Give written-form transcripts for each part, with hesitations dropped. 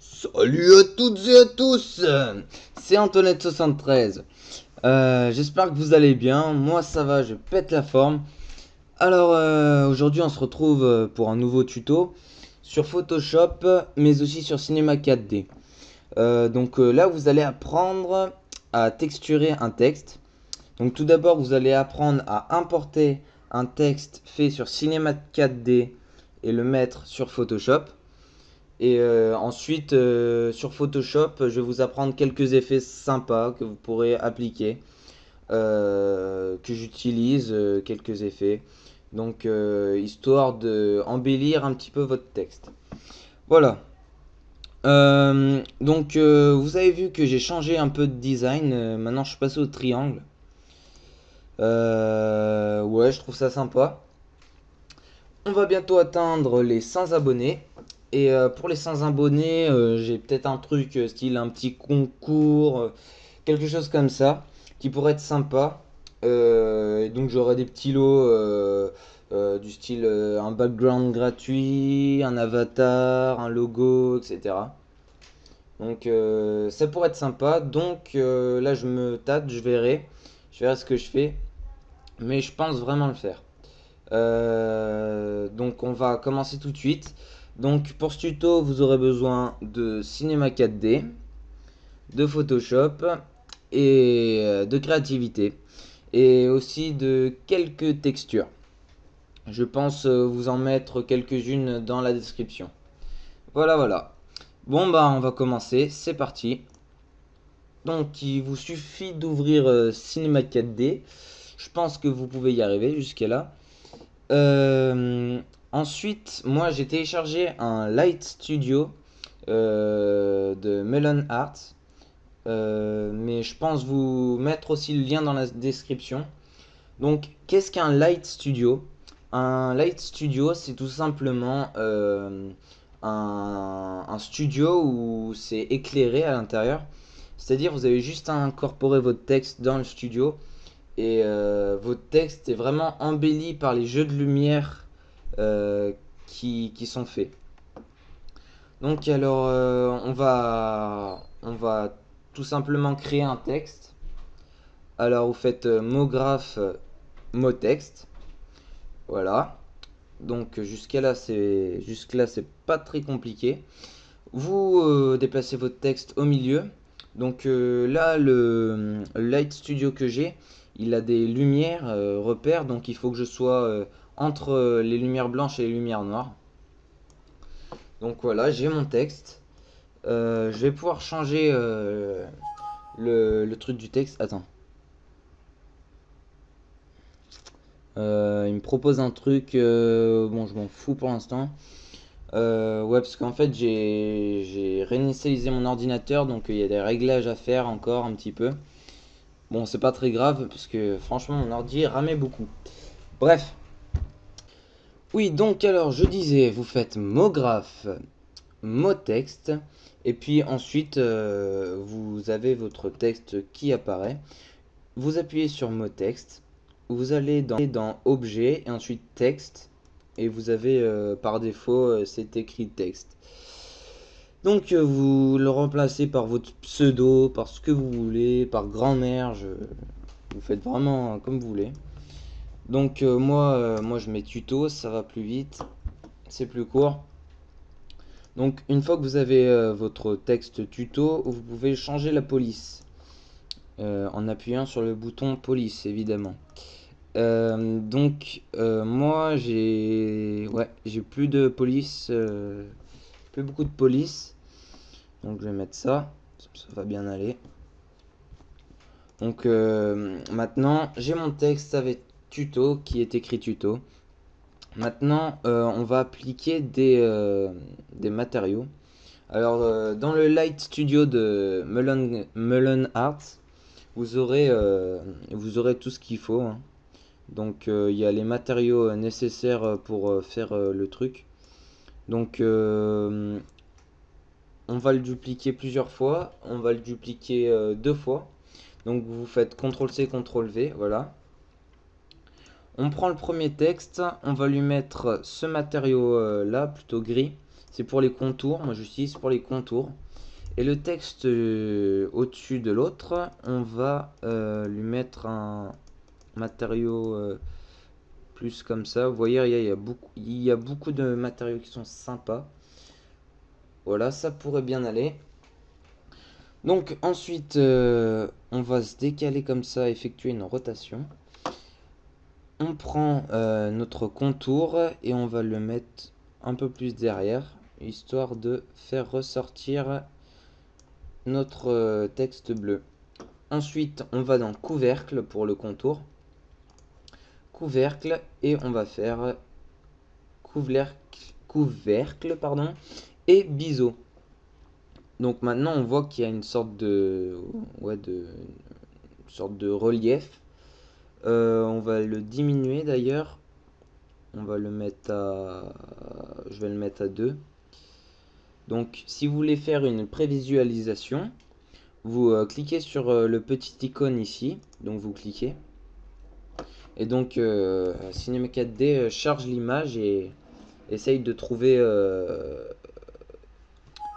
Salut à toutes et à tous, c'est Antoinette73. J'espère que vous allez bien, moi ça va, je pète la forme. Alors aujourd'hui on se retrouve pour un nouveau tuto sur Photoshop mais aussi sur Cinema 4D. Là vous allez apprendre à texturer un texte. Donc tout d'abord vous allez apprendre à importer un texte fait sur Cinema 4D et le mettre sur Photoshop. Et ensuite, sur Photoshop, je vais vous apprendre quelques effets sympas que vous pourrez appliquer, que j'utilise, quelques effets. Histoire de embellir un petit peu votre texte. Voilà. Vous avez vu que j'ai changé un peu de design. Maintenant, je suis passé au triangle. Ouais, je trouve ça sympa. On va bientôt atteindre les 100 abonnés. Et pour les 100 abonnés, j'ai peut-être un truc style un petit concours, quelque chose comme ça, qui pourrait être sympa. Et donc j'aurai des petits lots du style un background gratuit, un avatar, un logo, etc. Ça pourrait être sympa. Là je me tâte, je verrai ce que je fais. Mais je pense vraiment le faire. Donc on va commencer tout de suite. Donc pour ce tuto, vous aurez besoin de Cinema 4D, de Photoshop et de créativité. Et aussi de quelques textures. Je pense vous en mettre quelques-unes dans la description. Voilà. Bon bah on va commencer, c'est parti. Donc il vous suffit d'ouvrir Cinema 4D. Je pense que vous pouvez y arriver jusqu'à là. Ensuite, moi j'ai téléchargé un Light Studio de Melon Art. Mais je pense vous mettre aussi le lien dans la description. Donc, qu'est-ce qu'un Light Studio? Un Light Studio, c'est tout simplement un studio où c'est éclairé à l'intérieur. C'est-à-dire, vous avez juste à incorporer votre texte dans le studio. Et votre texte est vraiment embelli par les jeux de lumière qui sont faits. Donc alors on va tout simplement créer un texte. Alors vous faites mot graphe, mot texte. Voilà. Donc jusque là c'est pas très compliqué. Vous déplacez votre texte au milieu. Là le Light Studio que j'ai, il a des lumières repères, donc il faut que je sois entre les lumières blanches et les lumières noires. Donc voilà, j'ai mon texte. Je vais pouvoir changer le truc du texte. Attends. Il me propose un truc. Bon, je m'en fous pour l'instant. Ouais, parce qu'en fait, j'ai réinitialisé mon ordinateur. Donc, il y a des réglages à faire encore un petit peu. Bon, c'est pas très grave. Parce que franchement, mon ordi ramait beaucoup. Bref. Oui, donc alors, je disais, vous faites mot graphe, mot texte. Et puis ensuite, vous avez votre texte qui apparaît. Vous appuyez sur mot texte. Vous allez dans objet et ensuite texte. Et vous avez par défaut, c'est écrit texte. Donc vous le remplacez par votre pseudo, par ce que vous voulez, par grand-mère. Vous faites vraiment comme vous voulez. Donc moi je mets tuto, ça va plus vite. C'est plus court. Donc une fois que vous avez votre texte tuto, vous pouvez changer la police en appuyant sur le bouton police évidemment. Moi j'ai plus de police, plus beaucoup de police. Donc je vais mettre ça va bien aller. Donc maintenant j'ai mon texte avec tuto qui est écrit tuto. Maintenant, on va appliquer des matériaux. Alors, dans le Light Studio de Melon Art, vous aurez tout ce qu'il faut, hein. Donc, il y a les matériaux nécessaires pour faire le truc. Donc, on va le dupliquer plusieurs fois. On va le dupliquer 2 fois. Donc, vous faites CTRL-C, CTRL-V, voilà. On prend le premier texte, on va lui mettre ce matériau là, plutôt gris, c'est pour les contours. Moi j'utilise pour les contours. Et le texte au-dessus de l'autre, on va lui mettre un matériau plus comme ça. Vous voyez, il y a beaucoup de matériaux qui sont sympas. Voilà, ça pourrait bien aller. Donc ensuite, on va se décaler comme ça, effectuer une rotation. On prend notre contour et on va le mettre un peu plus derrière, histoire de faire ressortir notre texte bleu. Ensuite, on va dans couvercle pour le contour. Couvercle, et on va faire couvercle, pardon, et biseau. Donc maintenant on voit qu'il y a une sorte de relief. On va le diminuer d'ailleurs. On va le mettre à je vais le mettre à 2. Donc si vous voulez faire une prévisualisation, vous cliquez sur le petit icône ici, donc vous cliquez. Et donc Cinema 4D charge l'image et essaye de trouver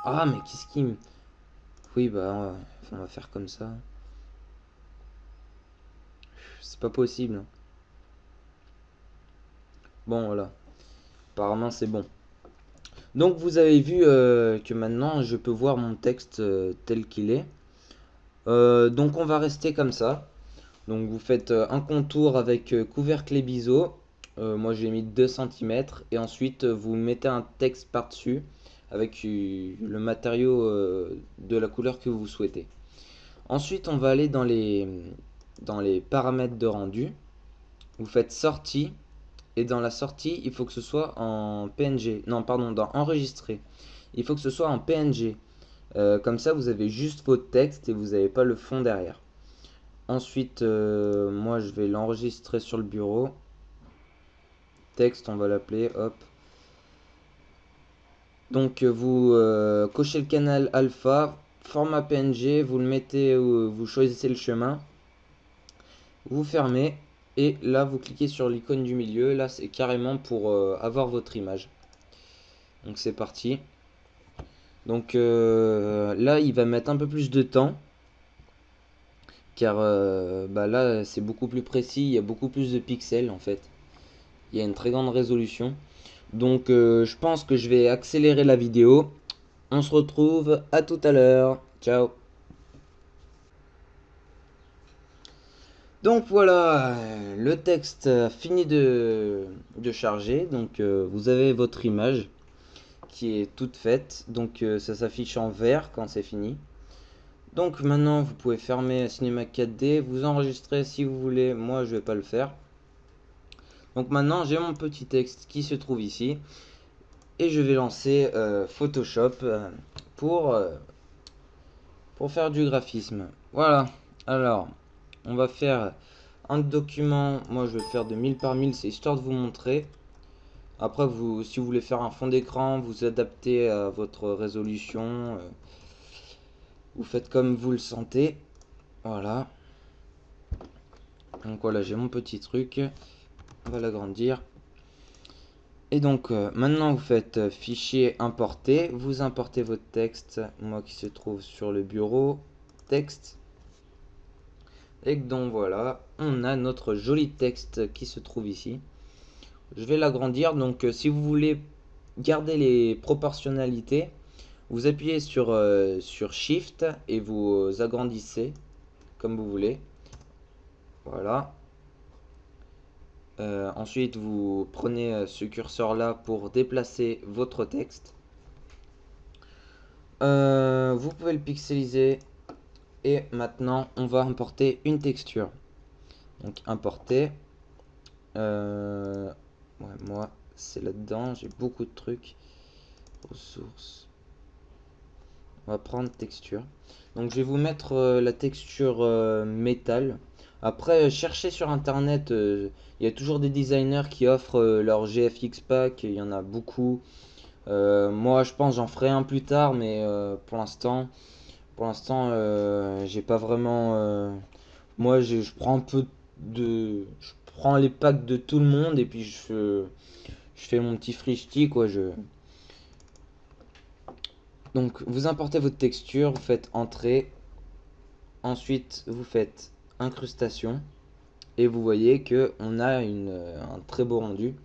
ah mais qu'est-ce qui me... Oui bah on va faire comme ça. C'est pas possible. Bon voilà. Apparemment c'est bon. Donc vous avez vu que maintenant je peux voir mon texte tel qu'il est. Donc on va rester comme ça. Donc vous faites un contour avec couvercle et biseau. Moi j'ai mis 2 cm. Et ensuite vous mettez un texte par-dessus avec le matériau de la couleur que vous souhaitez. Ensuite on va aller dans les paramètres de rendu. Vous faites sortie. Et dans la sortie, il faut que ce soit en PNG. Non, pardon, dans enregistrer. Il faut que ce soit en PNG. Comme ça, vous avez juste votre texte et vous n'avez pas le fond derrière. Ensuite, moi, je vais l'enregistrer sur le bureau. Texte, on va l'appeler. Hop. Donc, vous cochez le canal alpha, format PNG, vous le mettez, vous choisissez le chemin. Vous fermez. Et là, vous cliquez sur l'icône du milieu. Là, c'est carrément pour avoir votre image. Donc, c'est parti. Donc, là, il va mettre un peu plus de temps. Car bah là, c'est beaucoup plus précis. Il y a beaucoup plus de pixels, en fait. Il y a une très grande résolution. Donc, je pense que je vais accélérer la vidéo. On se retrouve à tout à l'heure. Ciao. Donc voilà, le texte a fini de charger. Donc vous avez votre image qui est toute faite. Donc ça s'affiche en vert quand c'est fini. Donc maintenant vous pouvez fermer Cinema 4D, vous enregistrez si vous voulez. Moi je vais pas le faire. Donc maintenant j'ai mon petit texte qui se trouve ici. Et je vais lancer Photoshop pour faire du graphisme. Voilà, alors on va faire un document. Moi je vais faire de 1000 par 1000, c'est histoire de vous montrer. Après vous, si vous voulez faire un fond d'écran, vous adaptez à votre résolution. Vous faites comme vous le sentez. Voilà. Donc voilà, j'ai mon petit truc. On va l'agrandir. Et donc maintenant vous faites fichier importer. Vous importez votre texte. Moi qui se trouve sur le bureau. Texte. Et donc voilà, on a notre joli texte qui se trouve ici. Je vais l'agrandir. Donc si vous voulez garder les proportionnalités, vous appuyez sur Shift et vous agrandissez comme vous voulez. Voilà. Ensuite, vous prenez ce curseur là pour déplacer votre texte. Vous pouvez le pixeliser. Et maintenant, on va importer une texture. Donc, importer. Ouais, moi, c'est là-dedans. J'ai beaucoup de trucs. Ressources. On va prendre texture. Donc, je vais vous mettre la texture métal. Après, cherchez sur internet. Il y a toujours des designers qui offrent leur GFX pack. Il y en a beaucoup. Moi, je pense j'en ferai un plus tard. Mais pour l'instant, j'ai pas vraiment. Moi, je prends un peu de. Je prends les packs de tout le monde et puis je fais mon petit frichti quoi. Donc vous importez votre texture, vous faites entrée, ensuite vous faites incrustation et vous voyez que on a un très beau rendu.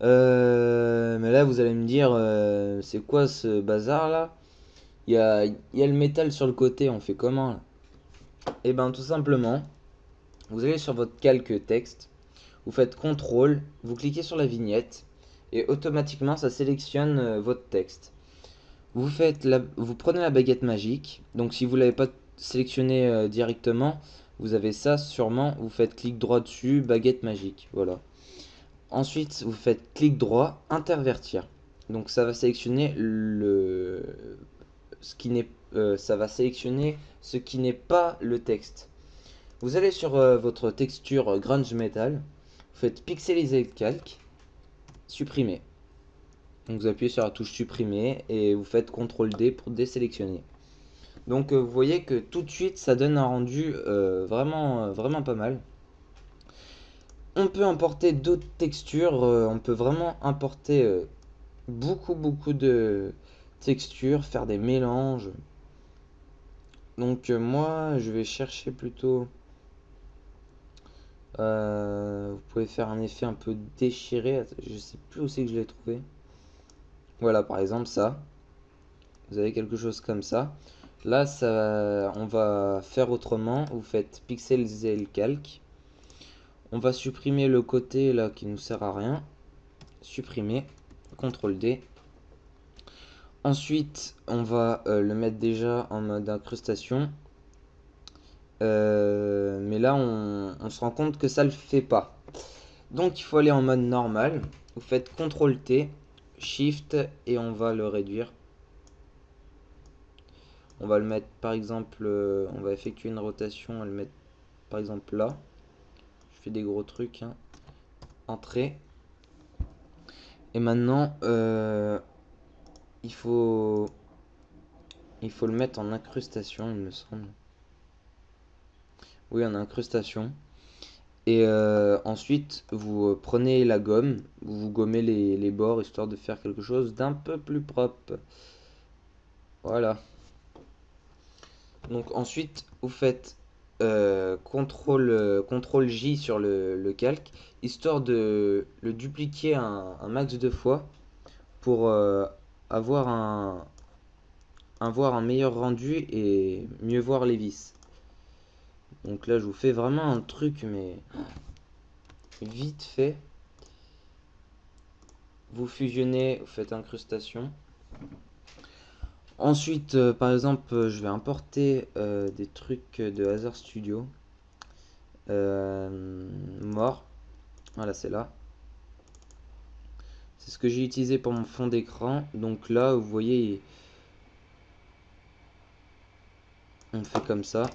Mais là vous allez me dire c'est quoi ce bazar là? Il y a le métal sur le côté, on fait comment là? Et ben tout simplement, vous allez sur votre calque texte, vous faites CTRL, vous cliquez sur la vignette et automatiquement ça sélectionne votre texte. Vous prenez la baguette magique, donc si vous ne l'avez pas sélectionné directement, vous avez ça sûrement, vous faites clic droit dessus, baguette magique, voilà. Ensuite, vous faites clic droit, intervertir. Donc ça va sélectionner ça va sélectionner ce qui n'est pas le texte. Vous allez sur votre texture grunge metal, vous faites pixeliser le calque, supprimer. Donc vous appuyez sur la touche supprimer et vous faites CTRL D pour désélectionner. Donc vous voyez que tout de suite ça donne un rendu vraiment pas mal. On peut importer d'autres textures, on peut vraiment importer beaucoup de textures, faire des mélanges. Donc moi je vais chercher plutôt... vous pouvez faire un effet un peu déchiré, je sais plus où c'est que je l'ai trouvé. Voilà par exemple ça. Vous avez quelque chose comme ça. Là, on va faire autrement. Vous faites pixeliser le calque. On va supprimer le côté là qui nous sert à rien. Supprimer. CTRL D. Ensuite, on va le mettre déjà en mode incrustation. Mais là, on se rend compte que ça le fait pas. Donc, il faut aller en mode normal. Vous faites CTRL T, Shift et on va le réduire. On va le mettre par exemple, on va effectuer une rotation, on va le mettre par exemple là. Je fais des gros trucs. Hein. Entrée. Et maintenant, il faut le mettre en incrustation, il me semble. Oui, en incrustation. Et ensuite, vous prenez la gomme, vous gommez les bords histoire de faire quelque chose d'un peu plus propre. Voilà. Donc ensuite, vous faites CTRL J sur le calque, histoire de le dupliquer un max de fois pour avoir un meilleur rendu et mieux voir les vis. Donc là, je vous fais vraiment un truc, mais vite fait. Vous fusionnez, vous faites incrustation. Ensuite, par exemple, je vais importer des trucs de Hazard Studio. Mort. Voilà, c'est là. C'est ce que j'ai utilisé pour mon fond d'écran. Donc là, vous voyez, on fait comme ça.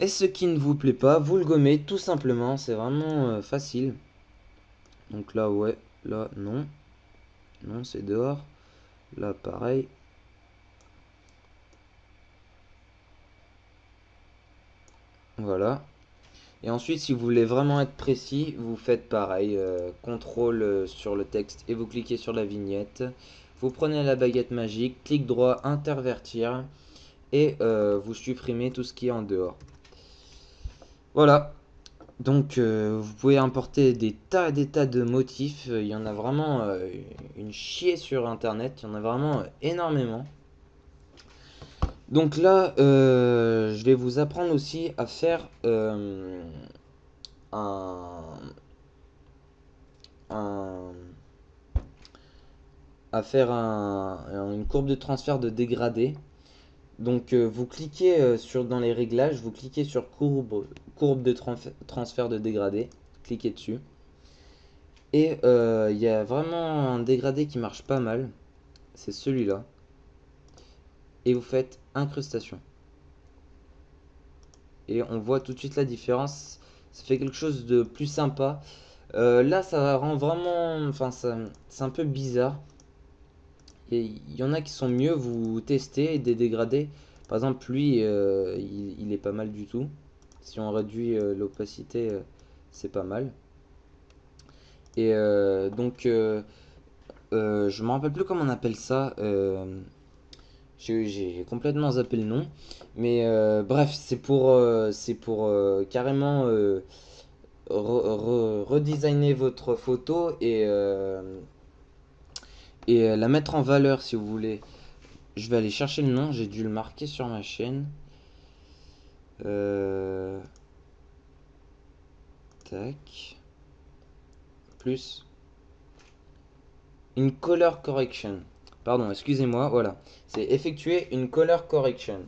Et ce qui ne vous plaît pas, vous le gommez tout simplement. C'est vraiment facile. Donc là, ouais. Là, non. Non, c'est dehors. Là, pareil. Voilà. Et ensuite, si vous voulez vraiment être précis, vous faites pareil. CTRL sur le texte et vous cliquez sur la vignette. Vous prenez la baguette magique, clic droit, intervertir. Et vous supprimez tout ce qui est en dehors. Voilà. Donc, vous pouvez importer des tas de motifs. Il y en a vraiment une chier sur Internet. Il y en a vraiment énormément. Donc là, je vais vous apprendre aussi à faire une courbe de transfert de dégradé. Donc vous cliquez dans les réglages, vous cliquez sur courbe de transfert de dégradé, cliquez dessus. Et il y a vraiment un dégradé qui marche pas mal, c'est celui-là. Et vous faites incrustation. Et on voit tout de suite la différence, ça fait quelque chose de plus sympa. Là ça rend vraiment, enfin c'est un peu bizarre. Il y en a qui sont mieux, vous testez des dégradés. Par exemple, lui, il est pas mal du tout. Si on réduit l'opacité, c'est pas mal. Et donc, Je me rappelle plus comment on appelle ça. J'ai complètement zappé le nom. Mais bref, c'est pour carrément redesigner votre photo et la mettre en valeur si vous voulez. Je vais aller chercher le nom, j'ai dû le marquer sur ma chaîne. Tac. Plus. Une color correction. Pardon, excusez-moi, voilà. C'est effectuer une color correction.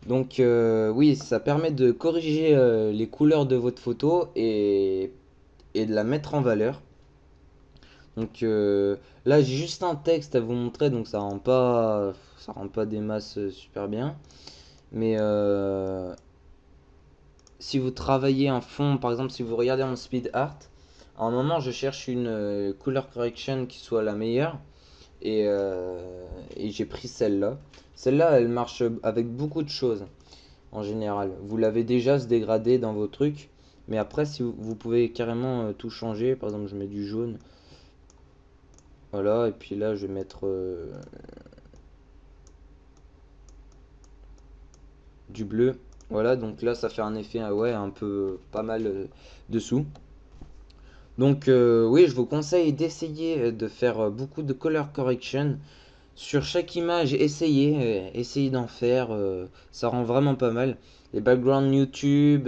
Donc oui, ça permet de corriger les couleurs de votre photo et de la mettre en valeur. Donc là, j'ai juste un texte à vous montrer, donc ça rend pas des masses super bien. Mais si vous travaillez un fond, par exemple, si vous regardez mon speed art, à un moment, je cherche une color correction qui soit la meilleure. Et j'ai pris celle-là. Celle-là, elle marche avec beaucoup de choses en général. Vous l'avez déjà ce dégradé dans vos trucs. Mais après, si vous pouvez carrément tout changer. Par exemple, je mets du jaune. Voilà, et puis là, je vais mettre du bleu. Voilà, donc là, ça fait un effet, ouais, un peu pas mal dessous. Donc oui, je vous conseille d'essayer de faire beaucoup de color correction. Sur chaque image, essayez d'en faire. Ça rend vraiment pas mal. Les backgrounds YouTube,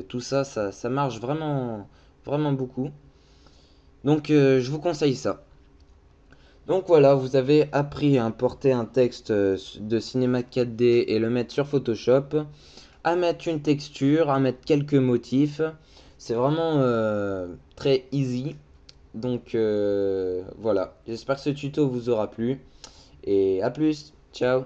tout ça, ça marche vraiment, vraiment beaucoup. Donc je vous conseille ça. Donc voilà, vous avez appris à importer un texte de cinéma 4D et le mettre sur Photoshop, à mettre une texture, à mettre quelques motifs. C'est vraiment très easy. Donc voilà, j'espère que ce tuto vous aura plu. Et à plus, ciao.